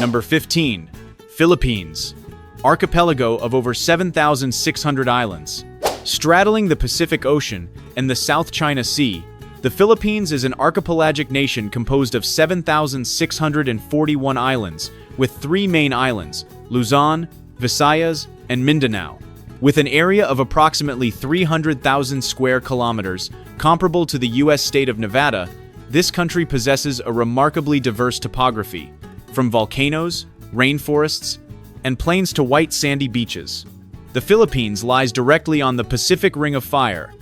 Number 15. Philippines. Archipelago of over 7,600 islands. Straddling the Pacific Ocean and the South China Sea, the Philippines is an archipelagic nation composed of 7,641 islands, with three main islands, Luzon, Visayas, and Mindanao. With an area of approximately 300,000 square kilometers, comparable to the U.S. state of Nevada, this country possesses a remarkably diverse topography, from volcanoes, rainforests, and plains to white sandy beaches. The Philippines lies directly on the Pacific Ring of Fire,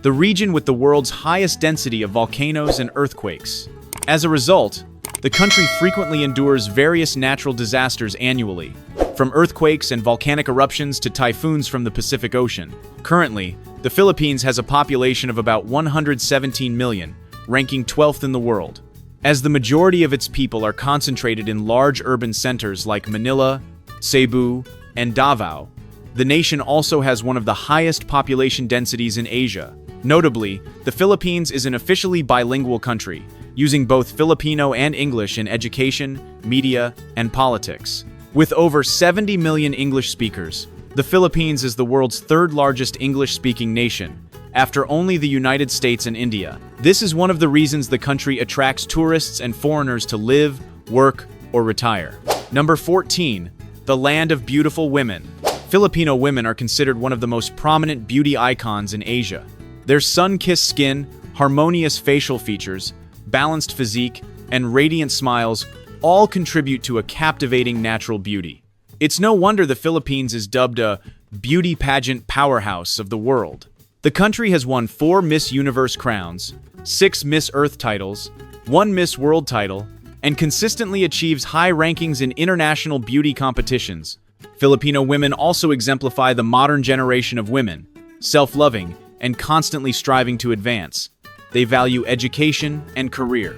the region with the world's highest density of volcanoes and earthquakes. As a result, the country frequently endures various natural disasters annually, from earthquakes and volcanic eruptions to typhoons from the Pacific Ocean. Currently, the Philippines has a population of about 117 million, ranking 12th in the world. As the majority of its people are concentrated in large urban centers like Manila, Cebu, and Davao, the nation also has one of the highest population densities in Asia. Notably, the Philippines is an officially bilingual country, using both Filipino and English in education, media, and politics. With over 70 million English speakers, the Philippines is the world's third-largest English-speaking nation, after only the United States and India. This is one of the reasons the country attracts tourists and foreigners to live, work, or retire. Number 14. The land of beautiful women. Filipino women are considered one of the most prominent beauty icons in Asia. Their sun-kissed skin, harmonious facial features, balanced physique, and radiant smiles all contribute to a captivating natural beauty. It's no wonder the Philippines is dubbed a beauty pageant powerhouse of the world. The country has won 4 Miss Universe crowns, 6 Miss Earth titles, 1 Miss World title, and consistently achieves high rankings in international beauty competitions. Filipino women also exemplify the modern generation of women, self-loving and constantly striving to advance. They value education and career.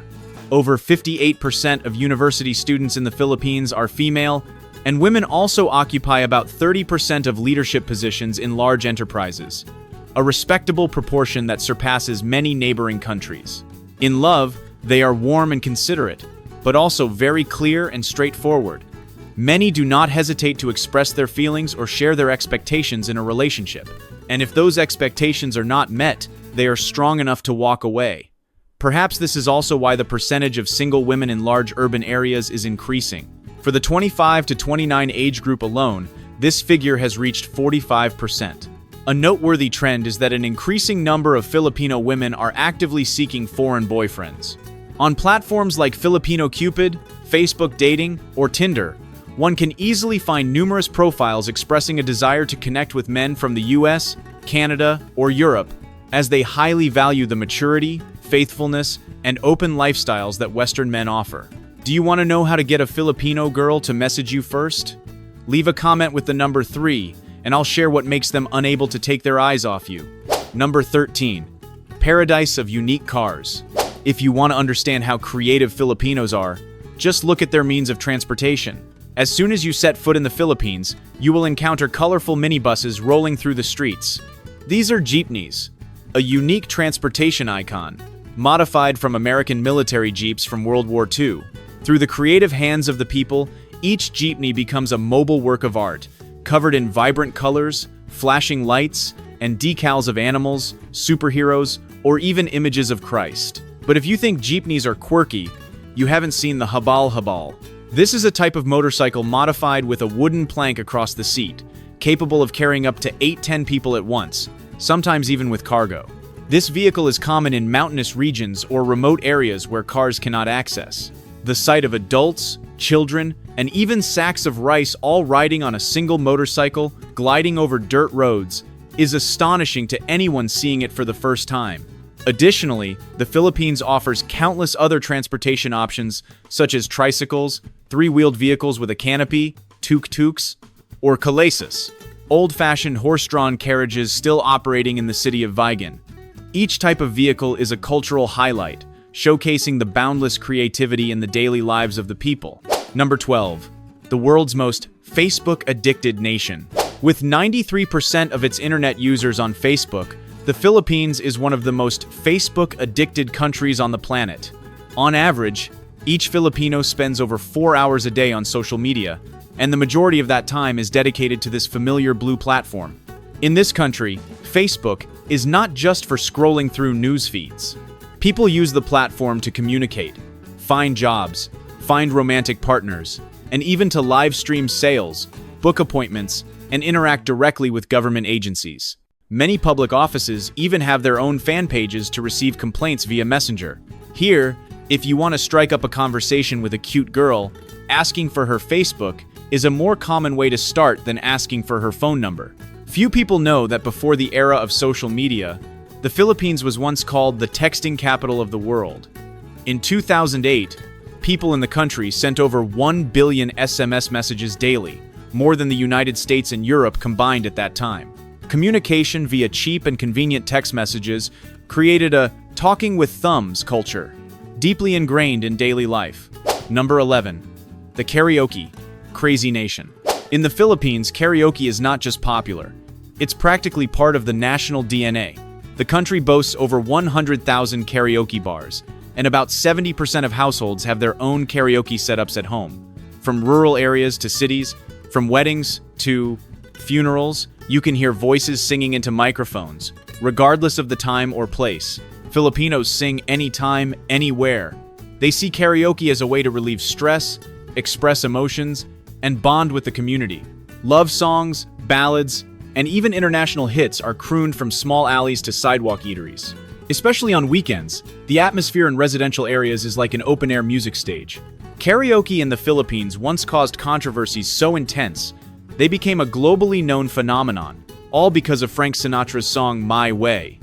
Over 58% of university students in the Philippines are female, and women also occupy about 30% of leadership positions in large enterprises, a respectable proportion that surpasses many neighboring countries. In love, they are warm and considerate, but also very clear and straightforward. Many do not hesitate to express their feelings or share their expectations in a relationship. And if those expectations are not met, they are strong enough to walk away. Perhaps this is also why the percentage of single women in large urban areas is increasing. For the 25 to 29 age group alone, this figure has reached 45%. A noteworthy trend is that an increasing number of Filipino women are actively seeking foreign boyfriends. On platforms like Filipino Cupid, Facebook Dating, or Tinder, one can easily find numerous profiles expressing a desire to connect with men from the US, Canada, or Europe, as they highly value the maturity, faithfulness, and open lifestyles that Western men offer. Do you want to know how to get a Filipino girl to message you first? Leave a comment with the number 3, and I'll share what makes them unable to take their eyes off you. Number 13. Paradise of unique cars. If you want to understand how creative Filipinos are, just look at their means of transportation. As soon as you set foot in the Philippines, you will encounter colorful minibuses rolling through the streets. These are jeepneys, a unique transportation icon, modified from American military jeeps from World War II. Through the creative hands of the people, each jeepney becomes a mobile work of art, covered in vibrant colors, flashing lights, and decals of animals, superheroes, or even images of Christ. But if you think jeepneys are quirky, you haven't seen the habal. This is a type of motorcycle modified with a wooden plank across the seat, capable of carrying up to 8-10 people at once, sometimes even with cargo. This vehicle is common in mountainous regions or remote areas where cars cannot access. The sight of adults, children, and even sacks of rice all riding on a single motorcycle, gliding over dirt roads, is astonishing to anyone seeing it for the first time. Additionally, the Philippines offers countless other transportation options such as tricycles, three-wheeled vehicles with a canopy, tuk-tuks, or kalaysas, old-fashioned horse-drawn carriages still operating in the city of Vigan. Each type of vehicle is a cultural highlight, showcasing the boundless creativity in the daily lives of the people. Number 12. The world's most Facebook-addicted nation. With 93% of its internet users on Facebook, the Philippines is one of the most Facebook-addicted countries on the planet. On average, Each Filipino spends over 4 hours a day on social media, and the majority of that time is dedicated to this familiar blue platform. In this country, Facebook is not just for scrolling through news feeds. People use the platform to communicate, find jobs, find romantic partners, and even to live stream sales, book appointments, and interact directly with government agencies. Many public offices even have their own fan pages to receive complaints via Messenger. Here, if you want to strike up a conversation with a cute girl, asking for her Facebook is a more common way to start than asking for her phone number. Few people know that before the era of social media, the Philippines was once called the texting capital of the world. In 2008, people in the country sent over 1 billion SMS messages daily, more than the United States and Europe combined at that time. Communication via cheap and convenient text messages created a talking with thumbs culture, deeply ingrained in daily life. Number 11. The karaoke, crazy nation. In the Philippines, karaoke is not just popular. It's practically part of the national DNA. The country boasts over 100,000 karaoke bars, and about 70% of households have their own karaoke setups at home. From rural areas to cities, from weddings to funerals, you can hear voices singing into microphones, regardless of the time or place. Filipinos sing anytime, anywhere. They see karaoke as a way to relieve stress, express emotions, and bond with the community. Love songs, ballads, and even international hits are crooned from small alleys to sidewalk eateries. Especially on weekends, the atmosphere in residential areas is like an open-air music stage. Karaoke in the Philippines once caused controversies so intense, they became a globally known phenomenon, all because of Frank Sinatra's song My Way.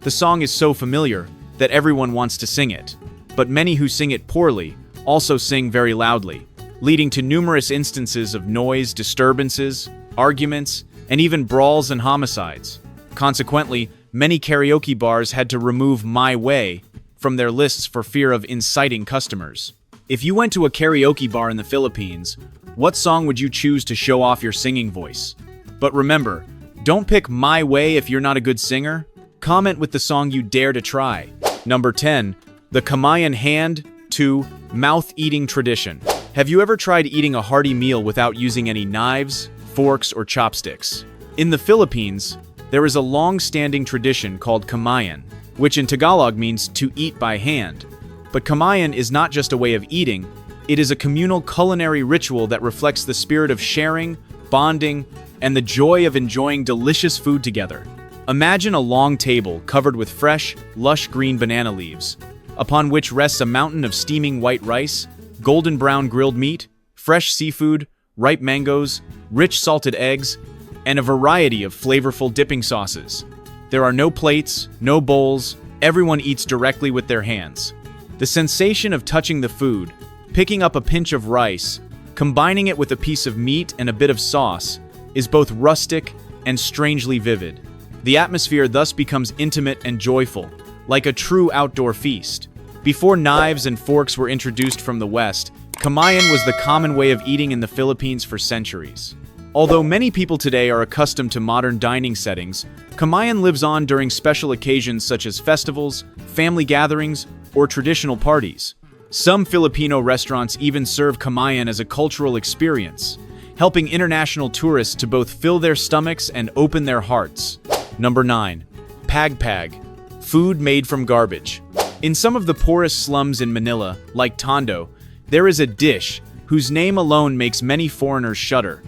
The song is so familiar that everyone wants to sing it, but many who sing it poorly also sing very loudly, leading to numerous instances of noise, disturbances, arguments, and even brawls and homicides. Consequently, many karaoke bars had to remove My Way from their lists for fear of inciting customers. If you went to a karaoke bar in the Philippines, what song would you choose to show off your singing voice? But remember, don't pick My Way if you're not a good singer. Comment with the song you dare to try. Number 10. The Kamayan hand to mouth-eating tradition. Have you ever tried eating a hearty meal without using any knives, forks, or chopsticks? In the Philippines, there is a long-standing tradition called Kamayan, which in Tagalog means to eat by hand. But Kamayan is not just a way of eating, it is a communal culinary ritual that reflects the spirit of sharing, bonding, and the joy of enjoying delicious food together. Imagine a long table covered with fresh, lush green banana leaves, upon which rests a mountain of steaming white rice, golden brown grilled meat, fresh seafood, ripe mangoes, rich salted eggs, and a variety of flavorful dipping sauces. There are no plates, no bowls, everyone eats directly with their hands. The sensation of touching the food, picking up a pinch of rice, combining it with a piece of meat and a bit of sauce, is both rustic and strangely vivid. The atmosphere thus becomes intimate and joyful, like a true outdoor feast. Before knives and forks were introduced from the West, Kamayan was the common way of eating in the Philippines for centuries. Although many people today are accustomed to modern dining settings, Kamayan lives on during special occasions such as festivals, family gatherings, or traditional parties. Some Filipino restaurants even serve Kamayan as a cultural experience, helping international tourists to both fill their stomachs and open their hearts. Number 9. Pagpag, food made from garbage. In some of the poorest slums in Manila, like Tondo, there is a dish whose name alone makes many foreigners shudder.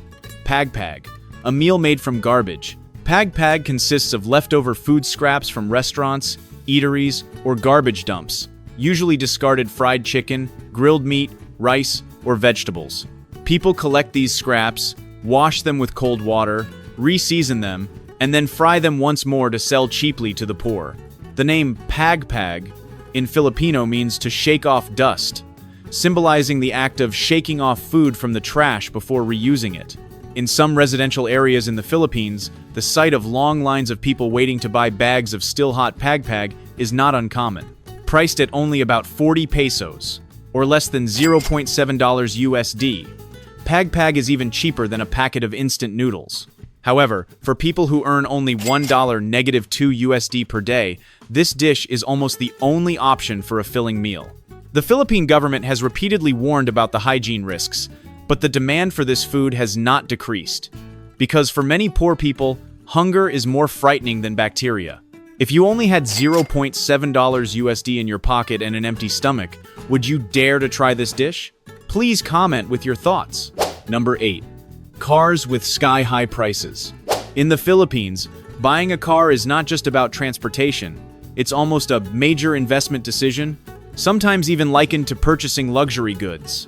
Pagpag, a meal made from garbage. Pagpag consists of leftover food scraps from restaurants, eateries, or garbage dumps, usually discarded fried chicken, grilled meat, rice, or vegetables. People collect these scraps, wash them with cold water, re-season them, and then fry them once more to sell cheaply to the poor. The name Pagpag in Filipino means to shake off dust, symbolizing the act of shaking off food from the trash before reusing it. In some residential areas in the Philippines, the sight of long lines of people waiting to buy bags of still-hot Pagpag is not uncommon. Priced at only about 40 pesos, or less than $0.7 USD, Pagpag is even cheaper than a packet of instant noodles. However, for people who earn only $1 -2 USD per day, this dish is almost the only option for a filling meal. The Philippine government has repeatedly warned about the hygiene risks, but the demand for this food has not decreased. Because for many poor people, hunger is more frightening than bacteria. If you only had $0.7 USD in your pocket and an empty stomach, would you dare to try this dish? Please comment with your thoughts. Number 8. Cars with sky-high prices. In the Philippines, buying a car is not just about transportation. It's almost a major investment decision, sometimes even likened to purchasing luxury goods.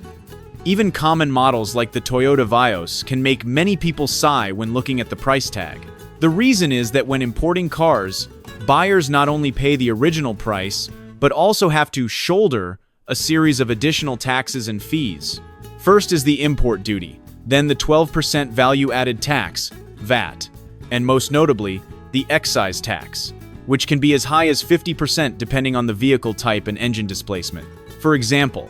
Even common models like the Toyota Vios can make many people sigh when looking at the price tag. The reason is that when importing cars, buyers not only pay the original price, but also have to shoulder a series of additional taxes and fees. First is the import duty, then the 12% value-added tax, VAT, and most notably, the excise tax, which can be as high as 50% depending on the vehicle type and engine displacement. For example,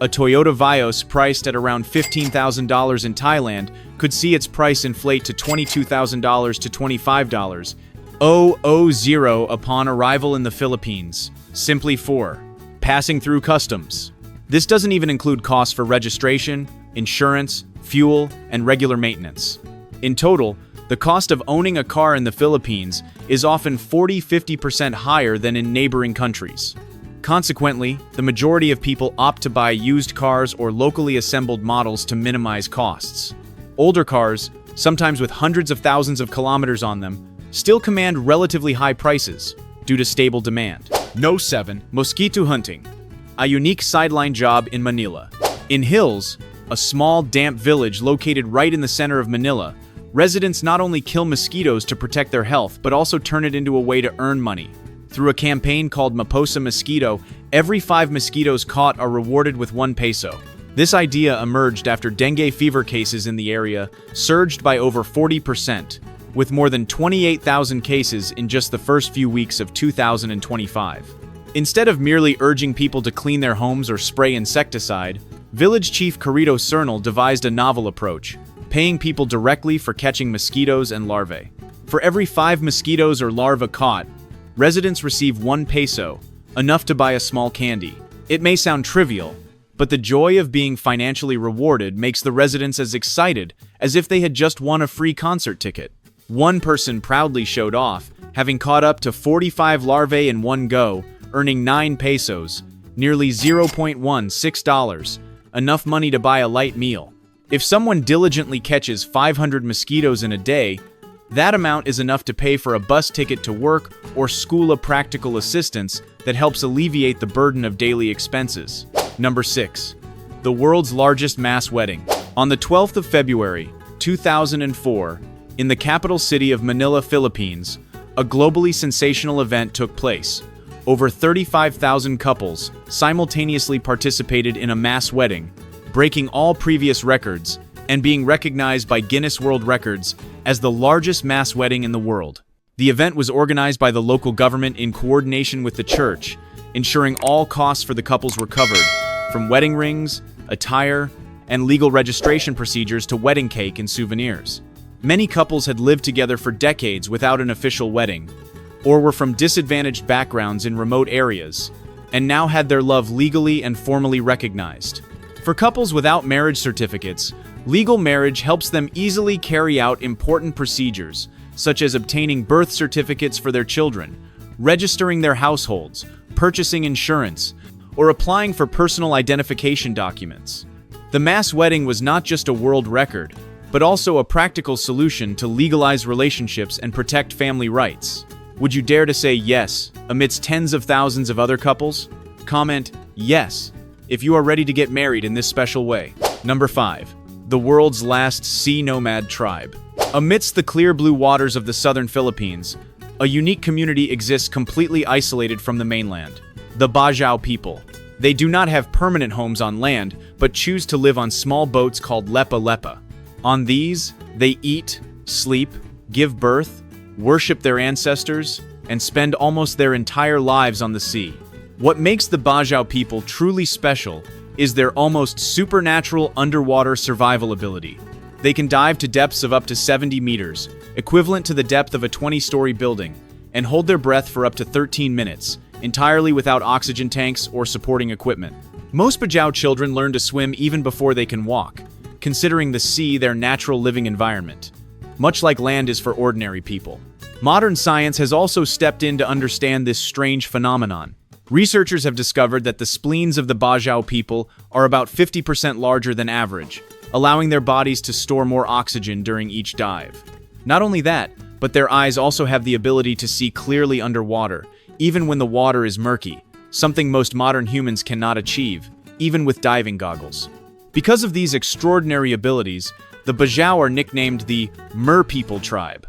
a Toyota Vios priced at around $15,000 in Thailand could see its price inflate to $22,000 to $25,000 upon arrival in the Philippines, simply for passing through customs. This doesn't even include costs for registration, insurance, fuel, and regular maintenance. In total, the cost of owning a car in the Philippines is often 40–50% higher than in neighboring countries. Consequently, the majority of people opt to buy used cars or locally assembled models to minimize costs. Older cars, sometimes with hundreds of thousands of kilometers on them, still command relatively high prices due to stable demand. No. 7. Mosquito hunting. A unique sideline job in Manila. In Hills, a small, damp village located right in the center of Manila, residents not only kill mosquitoes to protect their health, but also turn it into a way to earn money. Through a campaign called Maposa Mosquito, every 5 mosquitoes caught are rewarded with 1 peso. This idea emerged after dengue fever cases in the area surged by over 40%, with more than 28,000 cases in just the first few weeks of 2025. Instead of merely urging people to clean their homes or spray insecticide, Village Chief Carito Cernal devised a novel approach, paying people directly for catching mosquitoes and larvae. For every 5 mosquitoes or larvae caught, residents receive 1 peso, enough to buy a small candy. It may sound trivial, but the joy of being financially rewarded makes the residents as excited as if they had just won a free concert ticket. One person proudly showed off, having caught up to 45 larvae in one go, earning 9 pesos, nearly $0.16, enough money to buy a light meal. If someone diligently catches 500 mosquitoes in a day, that amount is enough to pay for a bus ticket to work or school of practical assistance that helps alleviate the burden of daily expenses. Number 6. The world's largest mass wedding. On the 12th of February, 2004, in the capital city of Manila, Philippines, a globally sensational event took place. Over 35,000 couples simultaneously participated in a mass wedding, breaking all previous records and being recognized by Guinness World Records as the largest mass wedding in the world. The event was organized by the local government in coordination with the church, ensuring all costs for the couples were covered, from wedding rings, attire, and legal registration procedures to wedding cake and souvenirs. Many couples had lived together for decades without an official wedding, or were from disadvantaged backgrounds in remote areas, and now had their love legally and formally recognized. For couples without marriage certificates, legal marriage helps them easily carry out important procedures, such as obtaining birth certificates for their children, registering their households, purchasing insurance, or applying for personal identification documents. The mass wedding was not just a world record, but also a practical solution to legalize relationships and protect family rights. Would you dare to say yes amidst tens of thousands of other couples? Comment yes if you are ready to get married in this special way. Number 5. The world's last sea nomad tribe. Amidst the clear blue waters of the southern Philippines, a unique community exists completely isolated from the mainland. The Bajau people. They do not have permanent homes on land, but choose to live on small boats called lepa-lepa. On these, they eat, sleep, give birth, worship their ancestors, and spend almost their entire lives on the sea. What makes the Bajau people truly special is their almost supernatural underwater survival ability. They can dive to depths of up to 70 meters, equivalent to the depth of a 20-story building, and hold their breath for up to 13 minutes, entirely without oxygen tanks or supporting equipment. Most Bajau children learn to swim even before they can walk, considering the sea their natural living environment, much like land is for ordinary people. Modern science has also stepped in to understand this strange phenomenon. Researchers have discovered that the spleens of the Bajau people are about 50% larger than average, allowing their bodies to store more oxygen during each dive. Not only that, but their eyes also have the ability to see clearly underwater, even when the water is murky, something most modern humans cannot achieve, even with diving goggles. Because of these extraordinary abilities, the Bajau are nicknamed the Mer People tribe.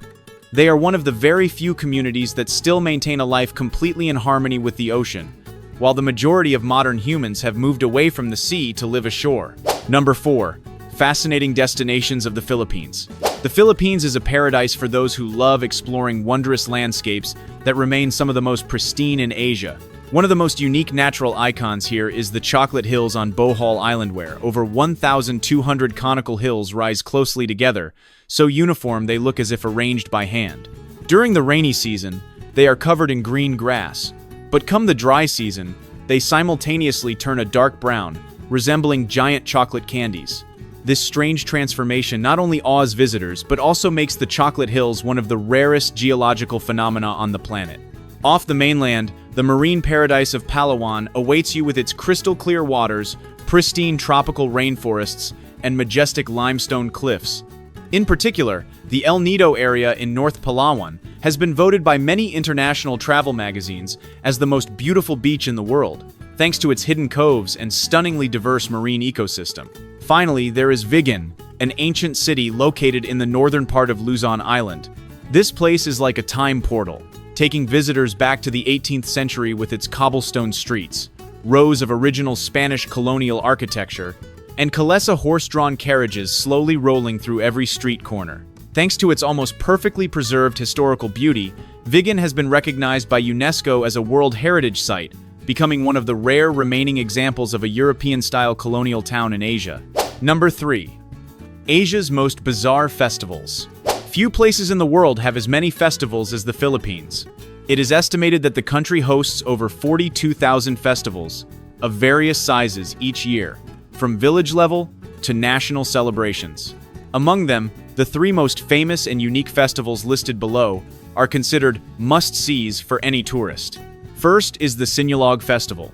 They are one of the very few communities that still maintain a life completely in harmony with the ocean, while the majority of modern humans have moved away from the sea to live ashore. Number 4. Fascinating destinations of the Philippines. The Philippines is a paradise for those who love exploring wondrous landscapes that remain some of the most pristine in Asia. One of the most unique natural icons here is the Chocolate Hills on Bohol Island, where over 1,200 conical hills rise closely together, so uniform they look as if arranged by hand. During the rainy season, they are covered in green grass, but come the dry season, they simultaneously turn a dark brown, resembling giant chocolate candies. This strange transformation not only awes visitors, but also makes the Chocolate Hills one of the rarest geological phenomena on the planet. Off the mainland, the marine paradise of Palawan awaits you with its crystal-clear waters, pristine tropical rainforests, and majestic limestone cliffs. In particular, the El Nido area in North Palawan has been voted by many international travel magazines as the most beautiful beach in the world, thanks to its hidden coves and stunningly diverse marine ecosystem. Finally, there is Vigan, an ancient city located in the northern part of Luzon Island. This place is like a time portal, taking visitors back to the 18th century with its cobblestone streets, rows of original Spanish colonial architecture, and Kalesa horse-drawn carriages slowly rolling through every street corner. Thanks to its almost perfectly preserved historical beauty, Vigan has been recognized by UNESCO as a World Heritage Site, becoming one of the rare remaining examples of a European-style colonial town in Asia. Number 3. Asia's most bizarre festivals. Few places in the world have as many festivals as the Philippines. It is estimated that the country hosts over 42,000 festivals of various sizes each year, from village level to national celebrations. Among them, the 3 most famous and unique festivals listed below are considered must-sees for any tourist. First is the Sinulog Festival.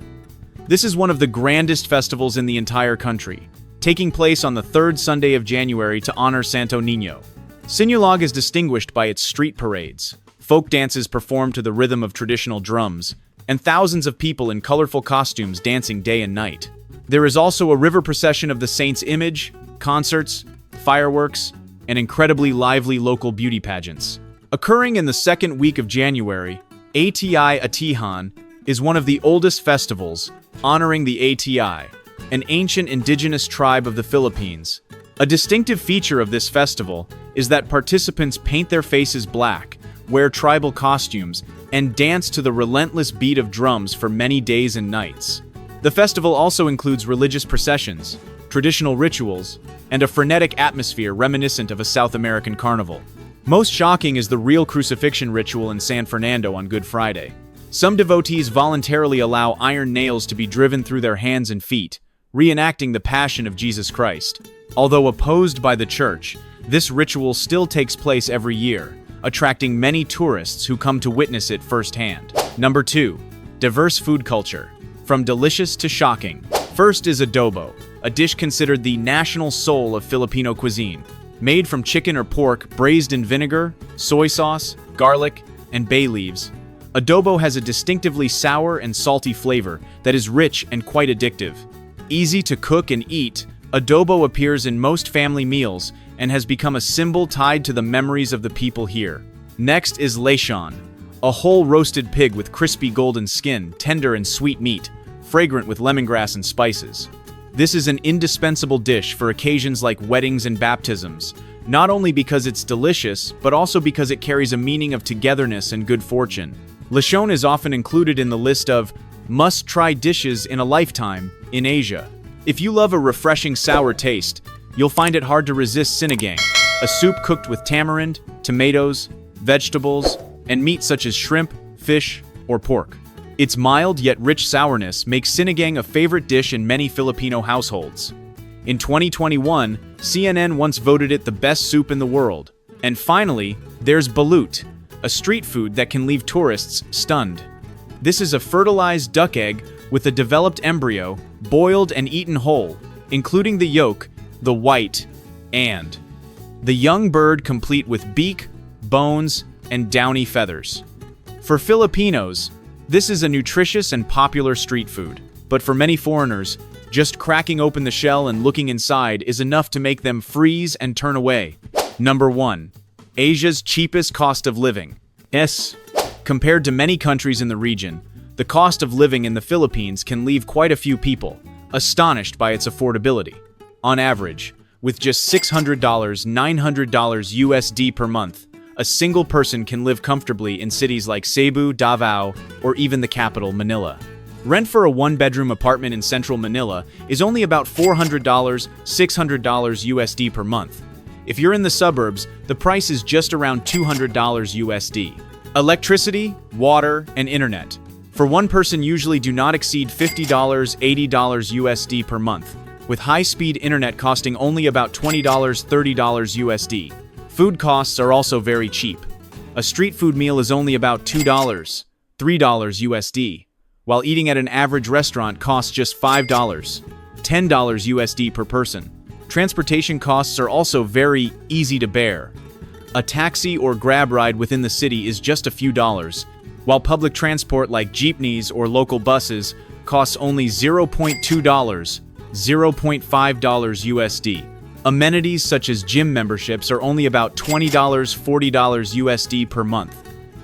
This is one of the grandest festivals in the entire country, taking place on the 3rd Sunday of January to honor Santo Niño. Sinulog is distinguished by its street parades, folk dances performed to the rhythm of traditional drums, and thousands of people in colorful costumes dancing day and night. There is also a river procession of the saint's image, concerts, fireworks, and incredibly lively local beauty pageants. Occurring in the 2nd week of January, ATI Atihan is one of the oldest festivals, honoring the ATI, an ancient indigenous tribe of the Philippines. A distinctive feature of this festival is that participants paint their faces black, wear tribal costumes, and dance to the relentless beat of drums for many days and nights. The festival also includes religious processions, traditional rituals, and a frenetic atmosphere reminiscent of a South American carnival. Most shocking is the real crucifixion ritual in San Fernando on Good Friday. Some devotees voluntarily allow iron nails to be driven through their hands and feet, reenacting the Passion of Jesus Christ. Although opposed by the church, this ritual still takes place every year, attracting many tourists who come to witness it firsthand. Number 2. Diverse food culture. From delicious to shocking. First is adobo, a dish considered the national soul of Filipino cuisine. Made from chicken or pork braised in vinegar, soy sauce, garlic, and bay leaves, adobo has a distinctively sour and salty flavor that is rich and quite addictive. Easy to cook and eat, adobo appears in most family meals and has become a symbol tied to the memories of the people here. Next is lechon, a whole roasted pig with crispy golden skin, tender and sweet meat, fragrant with lemongrass and spices. This is an indispensable dish for occasions like weddings and baptisms, not only because it's delicious, but also because it carries a meaning of togetherness and good fortune. Lechon is often included in the list of must-try dishes in a lifetime in Asia. If you love a refreshing sour taste, you'll find it hard to resist sinigang, a soup cooked with tamarind, tomatoes, vegetables, and meat such as shrimp, fish, or pork. Its mild yet rich sourness makes sinigang a favorite dish in many Filipino households. In 2021, CNN once voted it the best soup in the world. And finally, there's balut, a street food that can leave tourists stunned. This is a fertilized duck egg with a developed embryo, boiled and eaten whole, including the yolk, the white, and the young bird, complete with beak, bones, and downy feathers. For Filipinos, this is a nutritious and popular street food, but for many foreigners, just cracking open the shell and looking inside is enough to make them freeze and turn away. Number 1. Asia's cheapest cost of living. Compared to many countries in the region, the cost of living in the Philippines can leave quite a few people astonished by its affordability. On average, with just $600, $900 USD per month, a single person can live comfortably in cities like Cebu, Davao, or even the capital, Manila. Rent for a one-bedroom apartment in central Manila is only about $400, $600 USD per month. If you're in the suburbs, the price is just around $200 USD. Electricity, water, and internet for one person usually do not exceed $50, $80 USD per month, with high-speed internet costing only about $20, $30 USD. Food costs are also very cheap. A street food meal is only about $2, $3 USD, while eating at an average restaurant costs just $5, $10 USD per person. Transportation costs are also very easy to bear. A taxi or grab ride within the city is just a few dollars, while public transport like jeepneys or local buses costs only $0.2, $0.5 USD. Amenities such as gym memberships are only about $20, $40 USD per month,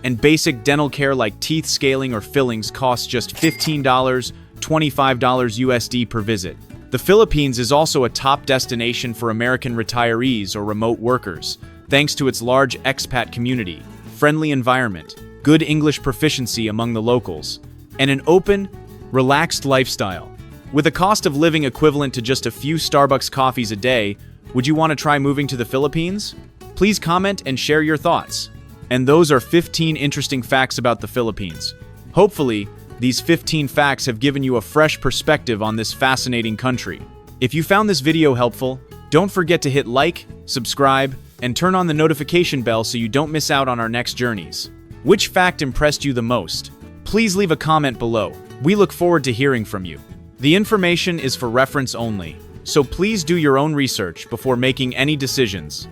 and basic dental care like teeth scaling or fillings costs just $15, $25 USD per visit. The Philippines is also a top destination for American retirees or remote workers, thanks to its large expat community, friendly environment, good English proficiency among the locals, and an open, relaxed lifestyle. With a cost of living equivalent to just a few Starbucks coffees a day, would you want to try moving to the Philippines? Please comment and share your thoughts. And those are 15 interesting facts about the Philippines. Hopefully, these 15 facts have given you a fresh perspective on this fascinating country. If you found this video helpful, don't forget to hit like, subscribe, and turn on the notification bell so you don't miss out on our next journeys. Which fact impressed you the most? Please leave a comment below. We look forward to hearing from you. The information is for reference only, so please do your own research before making any decisions.